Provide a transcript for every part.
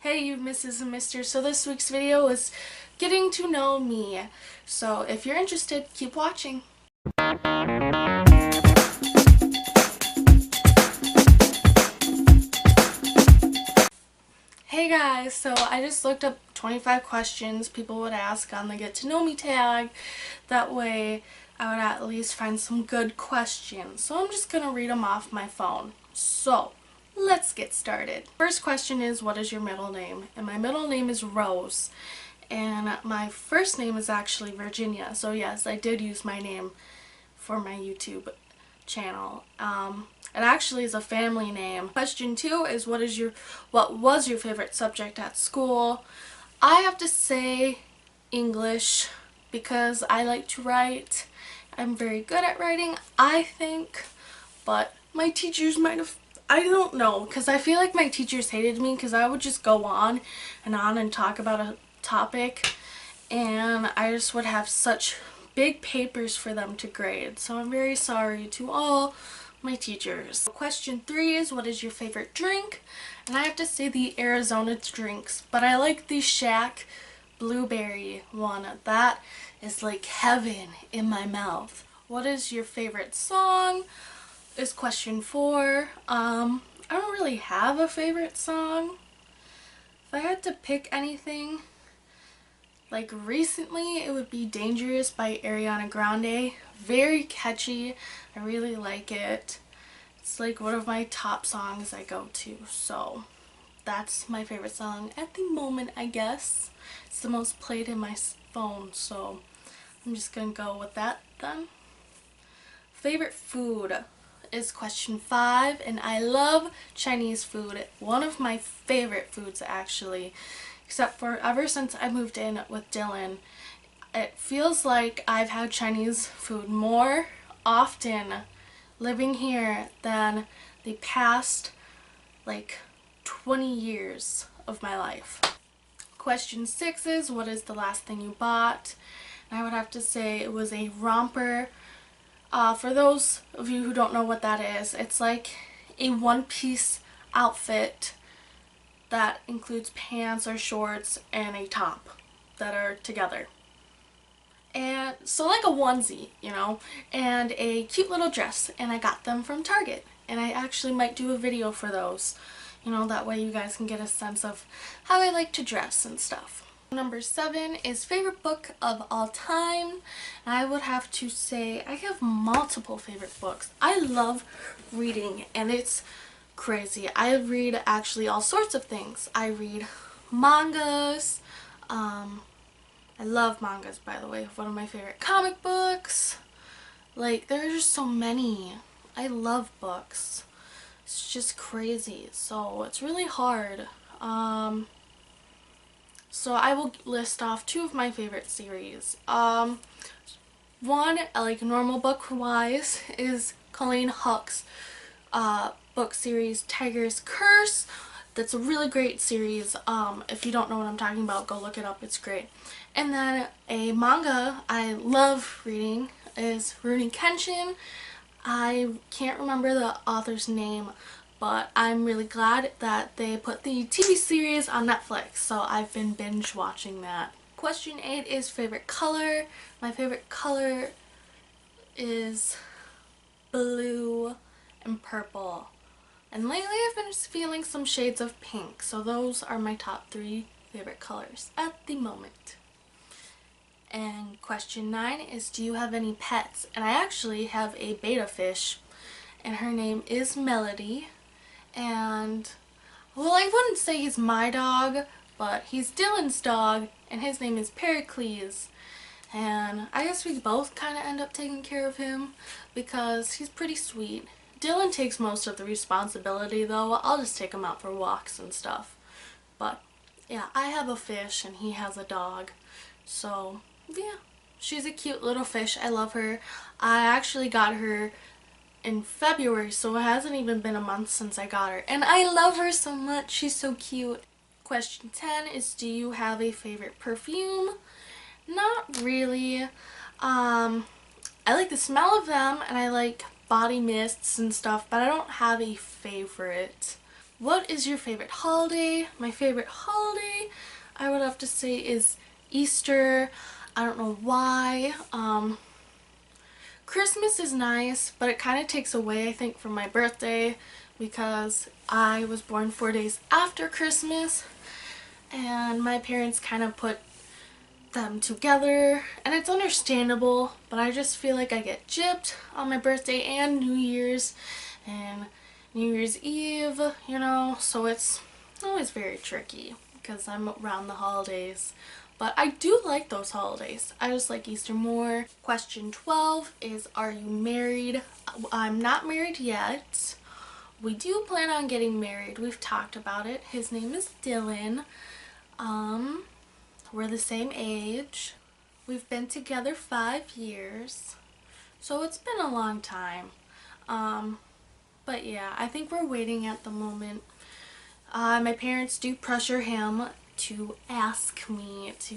Hey you Mrs. and Misters, so this week's video is getting to know me. So if you're interested, keep watching. Hey guys, so I just looked up 25 questions people would ask on the Get to Know Me tag. That way I would at least find some good questions. So I'm just going to read them off my phone. So let's get started. First question is, what is your middle name? And my middle name is Rose. And my first name is actually Virginia. So yes, I did use my name for my YouTube channel. It actually is a family name. Question 2 is, what was your favorite subject at school? I have to say English because I like to write. I'm very good at writing, I think, but my teachers might have, I don't know, because I feel like my teachers hated me because I would just go on and talk about a topic, and I just would have such big papers for them to grade. So I'm very sorry to all my teachers. Question 3 is, what is your favorite drink? And I have to say the Arizona drinks, but I like the Shack blueberry one. That is like heaven in my mouth. What is your favorite song? Is question 4. I don't really have a favorite song. If I had to pick anything, like recently, it would be Dangerous by Ariana Grande. Very catchy. I really like it. It's like one of my top songs I go to. So that's my favorite song at the moment, I guess. It's the most played in my phone, so I'm just gonna go with that then. Favorite food is question 5, and I love Chinese food. One of my favorite foods, actually. Except for ever since I moved in with Dylan, it feels like I've had Chinese food more often living here than the past like 20 years of my life. Question 6 is, what is the last thing you bought? And I would have to say it was a romper. For those of you who don't know what that is, it's like a one-piece outfit that includes pants or shorts and a top that are together. And so like a onesie, you know, and a cute little dress, and I got them from Target. And I actually might do a video for those, you know, that way you guys can get a sense of how I like to dress and stuff. Number 7 is favorite book of all time. And I would have to say I have multiple favorite books. I love reading, and it's crazy. I read actually all sorts of things. I read mangas. I love mangas, by the way. One of my favorite comic books. Like, there's just so many. I love books. It's just crazy. So it's really hard. So I will list off 2 of my favorite series. One, like normal book wise, is Colleen Huck's book series Tiger's Curse. That's a really great series. If you don't know what I'm talking about, go look it up. It's great. And then a manga I love reading is Rurouni Kenshin. I can't remember the author's name, but I'm really glad that they put the TV series on Netflix, so I've been binge watching that. Question 8 is favorite color. My favorite color is blue and purple. And lately I've been feeling some shades of pink, so those are my top 3 favorite colors at the moment. And question 9 is, do you have any pets? And I actually have a betta fish, and her name is Melody. And, well, I wouldn't say he's my dog, but he's Dylan's dog, and his name is Pericles. And I guess we both kind of end up taking care of him because he's pretty sweet. Dylan takes most of the responsibility, though. I'll just take him out for walks and stuff. But yeah, I have a fish and he has a dog. So yeah, she's a cute little fish. I love her. I actually got her in February, so it hasn't even been a month since I got her. And I love her so much. She's so cute. Question 10 is, do you have a favorite perfume? Not really. I like the smell of them, and I like body mists and stuff, but I don't have a favorite. What is your favorite holiday? My favorite holiday, I would have to say, is Easter. I don't know why. Christmas is nice, but it kind of takes away, I think, from my birthday because I was born 4 days after Christmas, and my parents kind of put them together, and it's understandable, but I just feel like I get gypped on my birthday and New Year's and New Year's Eve, you know, so it's always very tricky because I'm around the holidays. But I do like those holidays. I just like Easter more. Question 12 is, are you married? I'm not married yet. We do plan on getting married. We've talked about it. His name is Dylan. We're the same age. We've been together 5 years. So it's been a long time. But yeah, I think we're waiting at the moment. My parents do pressure him to ask me to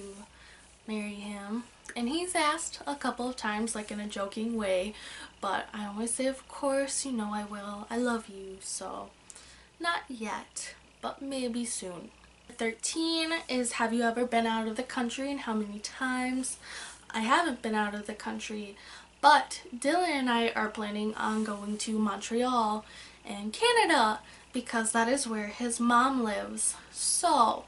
marry him, and he's asked a couple of times, like in a joking way, but I always say, of course, you know I will. I love you. So not yet, but maybe soon. 13 is, have you ever been out of the country and how many times? I haven't been out of the country, but Dylan and I are planning on going to Montreal in Canada because that is where his mom lives. So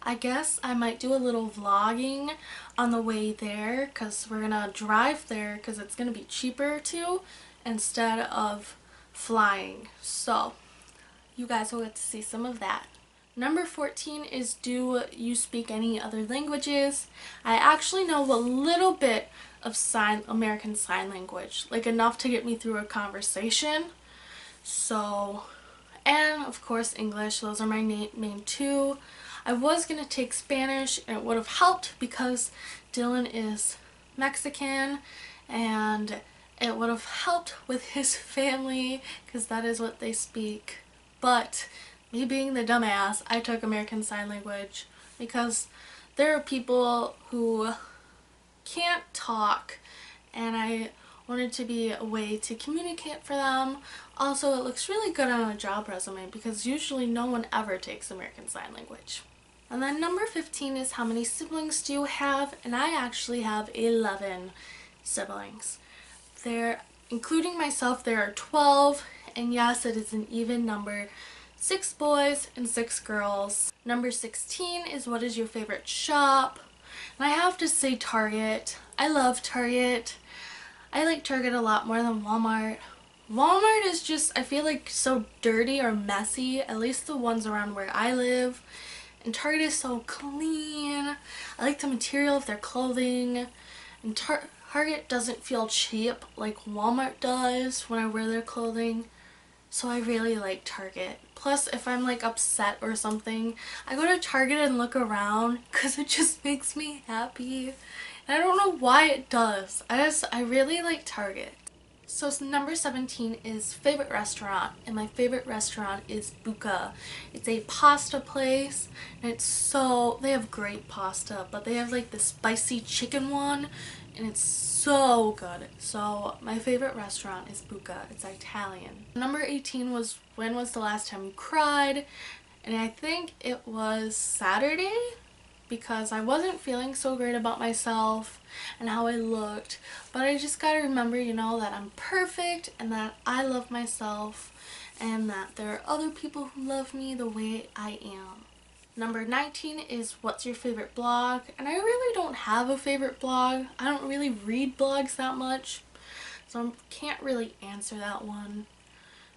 I guess I might do a little vlogging on the way there because we're gonna drive there because it's gonna be cheaper too instead of flying. So you guys will get to see some of that. Number 14 is, do you speak any other languages? I actually know a little bit of American Sign Language, like enough to get me through a conversation. So, and of course English, those are my main two. I was going to take Spanish, and it would have helped because Dylan is Mexican, and it would have helped with his family because that is what they speak. But me being the dumbass, I took American Sign Language because there are people who can't talk, and I wanted to be a way to communicate for them. Also, it looks really good on a job resume because usually no one ever takes American Sign Language. And then number 15 is, how many siblings do you have? And I actually have 11 siblings. Including myself, there are 12, and yes, it is an even number. 6 boys and 6 girls. Number 16 is, what is your favorite shop? And I have to say Target. I love Target. I like Target a lot more than Walmart. Walmart is just, I feel like, so dirty or messy, at least the ones around where I live. And Target is so clean. I like the material of their clothing. And Target doesn't feel cheap like Walmart does when I wear their clothing. So I really like Target. Plus, if I'm like upset or something, I go to Target and look around because it just makes me happy. And I don't know why it does. I really like Target. So number 17 is favorite restaurant, and my favorite restaurant is Buca. It's a pasta place, and they have great pasta, but they have like the spicy chicken one, and it's so good. So my favorite restaurant is Buca. It's Italian. Number 18 was, when was the last time you cried? And I think it was Saturday, because I wasn't feeling so great about myself and how I looked, but I just gotta remember, you know, that I'm perfect and that I love myself and that there are other people who love me the way I am. Number 19 is, what's your favorite blog? And I really don't have a favorite blog. I don't really read blogs that much, so I can't really answer that one.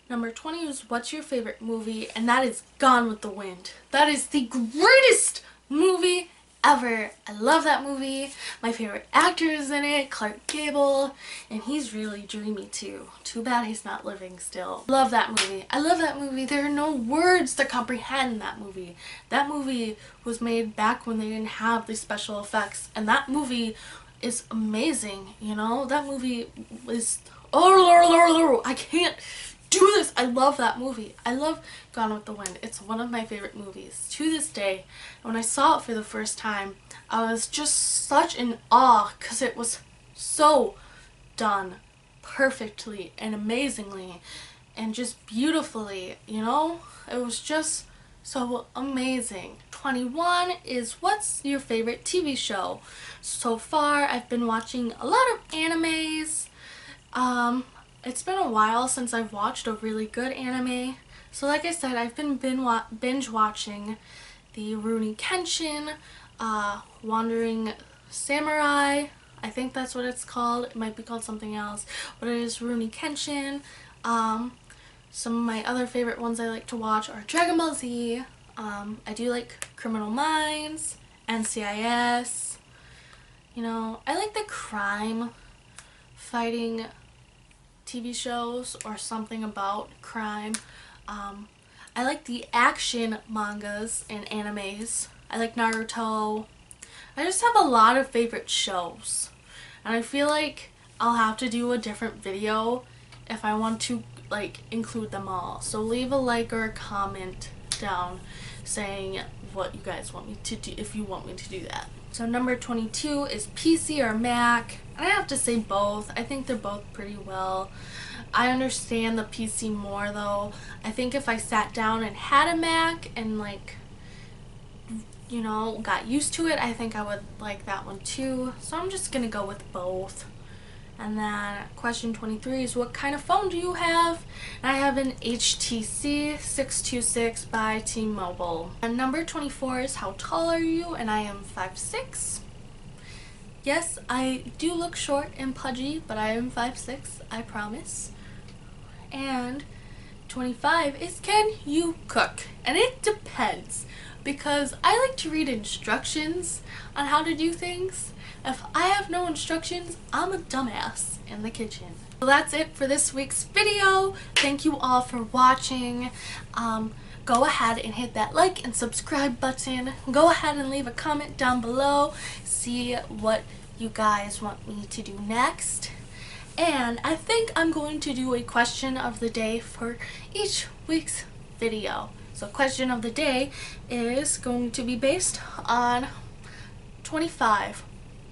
Number 20 is, what's your favorite movie? And that is Gone with the Wind. That is the greatest movie ever. I love that movie. My favorite actor is in it, Clark Gable, and he's really dreamy too. Too bad he's not living still. Love that movie. I love that movie. There are no words to comprehend that movie. That movie was made back when they didn't have the special effects, and that movie is amazing, you know? That movie is, I can't do this. I love that movie. I love Gone with the Wind. It's one of my favorite movies to this day. When I saw it for the first time, I was just such in awe because it was so done perfectly and amazingly. and just beautifully, you know? It was just so amazing. 21 is, what's your favorite TV show? So far, I've been watching a lot of animes. It's been a while since I've watched a really good anime. So like I said, I've been binge watching the Rurouni Kenshin, Wandering Samurai. I think that's what it's called. It might be called something else, but it is Rurouni Kenshin. Some of my other favorite ones I like to watch are Dragon Ball Z. I do like Criminal Minds, NCIS. You know, I like the crime fighting TV shows or something about crime. I like the action mangas and animes. I like Naruto. I just have a lot of favorite shows, and I feel like I'll have to do a different video if I want to like include them all. So leave a like or a comment down saying what you guys want me to do, if you want me to do that. So number 22 is PC or Mac. I have to say both. I think they're both pretty well. I understand the PC more though. I think if I sat down and had a Mac and like, you know, got used to it, I think I would like that one too. So I'm just gonna go with both. And then question 23 is, what kind of phone do you have? And I have an HTC 626 by T-Mobile. And number 24 is, how tall are you? And I am 5'6". Yes, I do look short and pudgy, but I am 5'6", I promise. And 25 is, can you cook? And it depends, because I like to read instructions on how to do things. If I have no instructions, I'm a dumbass in the kitchen. So that's it for this week's video. Thank you all for watching. Go ahead and hit that like and subscribe button. Go ahead and leave a comment down below. See what you guys want me to do next. And I think I'm going to do a question of the day for each week's video. So question of the day is going to be based on 25.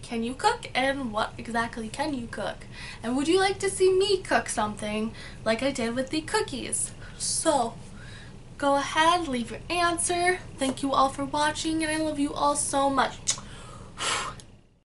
Can you cook, and what exactly can you cook? And would you like to see me cook something like I did with the cookies? So go ahead, leave your answer. Thank you all for watching, and I love you all so much.